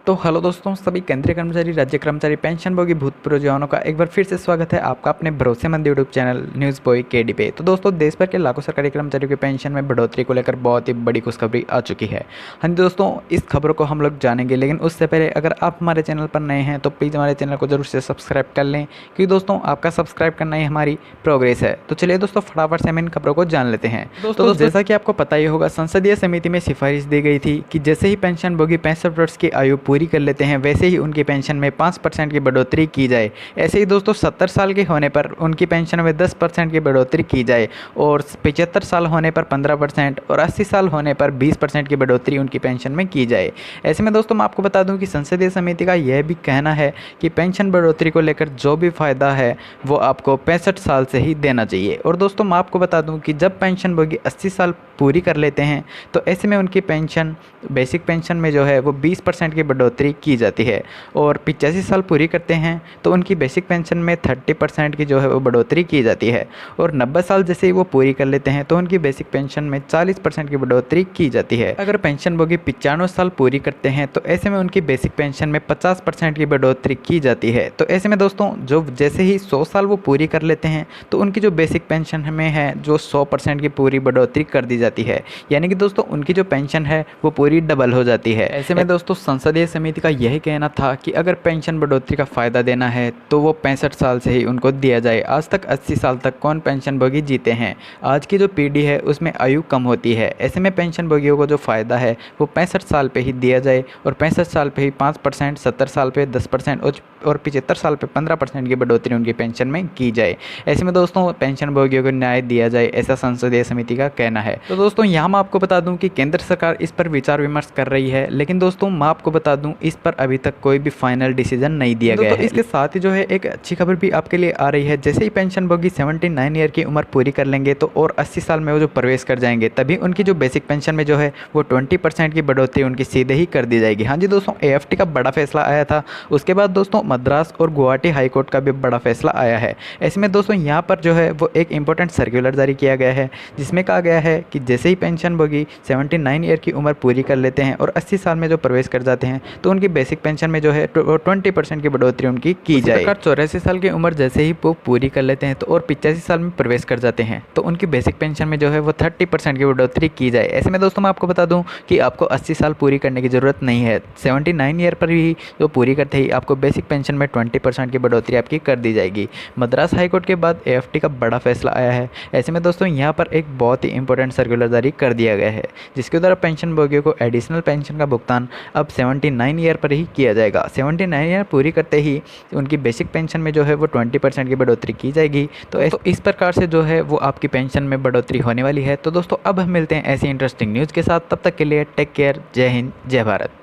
तो हेलो दोस्तों, सभी केंद्रीय कर्मचारी, राज्य कर्मचारी, पेंशनभोगी, भूतपूर्व जवानों का एक बार फिर से स्वागत है आपका अपने भरोसेमंद YouTube channel news boy KD पे। तो दोस्तों, देश भर के लाखों सरकारी कर्मचारियों की पेंशन में बढ़ोतरी को लेकर बहुत ही बड़ी खुशखबरी आ चुकी है। हाँ जी दोस्तों, इस खबरों को हम लोग जानेंगे, लेकिन उससे पहले अगर आप हमारे चैनल पर नए हैं तो प्लीज़ हमारे चैनल को जरूर से सब्सक्राइब कर लें, क्योंकि दोस्तों आपका सब्सक्राइब करना ही हमारी प्रोग्रेस है। तो चलिए दोस्तों, फटाफट से हम इन खबरों को जान लेते हैं। दोस्तों जैसा कि आपको पता ही होगा, संसदीय समिति में सिफारिश दी गई थी कि जैसे ही पेंशनभोगी 65 वर्ष की आयु पूरी कर लेते हैं वैसे ही उनकी पेंशन में 5% की बढ़ोतरी की जाए। ऐसे ही दोस्तों 70 साल के होने पर उनकी पेंशन में 10% की बढ़ोतरी की जाए, और 75 साल होने पर 15% और 80 साल होने पर 20% की बढ़ोतरी उनकी पेंशन में की जाए। ऐसे में दोस्तों मैं आपको बता दूं कि संसदीय समिति का यह भी कहना है कि पेंशन बढ़ोतरी को लेकर जो भी फ़ायदा है वो आपको 65 साल से ही देना चाहिए। और दोस्तों मैं आपको बता दूँ कि जब पेंशनभोगी 80 साल पूरी कर लेते हैं तो ऐसे में उनकी पेंशन, बेसिक पेंशन में जो है वो 20% की बढ़ोतरी की जाती है, और 85 साल पूरी करते हैं तो उनकी बेसिक पेंशन में 30% की जो है वो बढ़ोतरी की जाती है, और 90 साल जैसे ही वो पूरी कर लेते हैं तो उनकी बेसिक पेंशन में 40% की बढ़ोतरी की जाती है। अगर पेंशनभोगी 95 साल पूरी करते हैं तो ऐसे में उनकी बेसिक पेंशन में 50% की बढ़ोतरी की जाती है। तो ऐसे में दोस्तों जो जैसे ही 100 साल वो पूरी कर लेते हैं तो उनकी जो बेसिक पेंशन में है जो 100% की पूरी बढ़ोतरी कर दी जाती है, यानी कि दोस्तों उनकी जो पेंशन है वो पूरी डबल हो जाती है। ऐसे में दोस्तों संसदीय समिति का यही कहना था कि अगर पेंशन बढ़ोतरी का फ़ायदा देना है तो वो 65 साल से ही उनको दिया जाए। आज तक 80 साल तक कौन पेंशनभोगी जीते हैं। आज की जो पीढ़ी है उसमें आयु कम होती है। ऐसे में पेंशनभोगियों को जो फ़ायदा है वो 65 साल पे ही दिया जाए, और 65 साल पे ही 5%, 70 साल पे 10% और 75 साल पे 15% की बढ़ोतरी उनकी पेंशन में की जाए। ऐसे में दोस्तों पेंशनभोगियों को न्याय दिया जाए, ऐसा संसदीय समिति का कहना है। तो दोस्तों यहाँ मैं आपको बता दूं कि केंद्र सरकार इस पर विचार विमर्श कर रही है, लेकिन दोस्तों मैं आपको बता दूं इस पर अभी तक कोई भी फाइनल डिसीजन नहीं दिया गया है। इसके साथ ही जो है एक अच्छी खबर भी आपके लिए आ रही है। जैसे ही पेंशनभोगी 79 ईयर की उम्र पूरी कर लेंगे तो और 80 साल में वो जो प्रवेश कर जाएंगे तभी उनकी जो बेसिक पेंशन में जो है वो 20% की बढ़ोतरी उनकी सीधे ही कर दी जाएगी। हाँ जी दोस्तों, AFT का बड़ा फैसला आया था। उसके बाद दोस्तों मद्रास और गुवाहाटी हाईकोर्ट का भी बड़ा फैसला आया है। ऐसे में दोस्तों यहाँ पर जो है वो एक इंपॉर्टेंट सर्कुलर जारी किया गया है, जिसमें कहा गया है कि जैसे ही पेंशनभोगी 79 ईयर की उम्र पूरी कर लेते हैं और 80 साल में जो प्रवेश कर जाते हैं तो उनकी बेसिक पेंशन में जो है 20% की बढ़ोतरी उनकी की जाए। 84 साल की उम्र जैसे ही वो पूरी कर लेते हैं तो और 85 साल में प्रवेश कर जाते हैं तो उनकी बेसिक पेंशन में जो है वो 30% की बढ़ोतरी की जाए। ऐसे में दोस्तों मैं आपको बता दूं कि आपको 80 साल पूरी करने की ज़रूरत नहीं है। 79 ईयर पर ही जो पूरी करते ही आपको बेसिक पेंशन में 20% की बढ़ोतरी आपकी कर दी जाएगी। मद्रास हाईकोर्ट के बाद AFT का बड़ा फैसला आया है। ऐसे में दोस्तों यहाँ पर एक बहुत ही इंपॉर्टेंट सर्कुलर जारी कर दिया गया है, जिसके द्वारा पेंशनभोगियों को एडिशनल पेंशन का भुगतान अब 79 ईयर पर ही किया जाएगा। 79 ईयर पूरी करते ही उनकी बेसिक पेंशन में जो है वो 20% की बढ़ोतरी की जाएगी। तो इस प्रकार से जो है वो आपकी पेंशन में बढ़ोतरी होने वाली है। तो दोस्तों अब हम मिलते हैं ऐसी इंटरेस्टिंग न्यूज़ के साथ, तब तक के लिए टेक केयर। जय हिंद, जय भारत।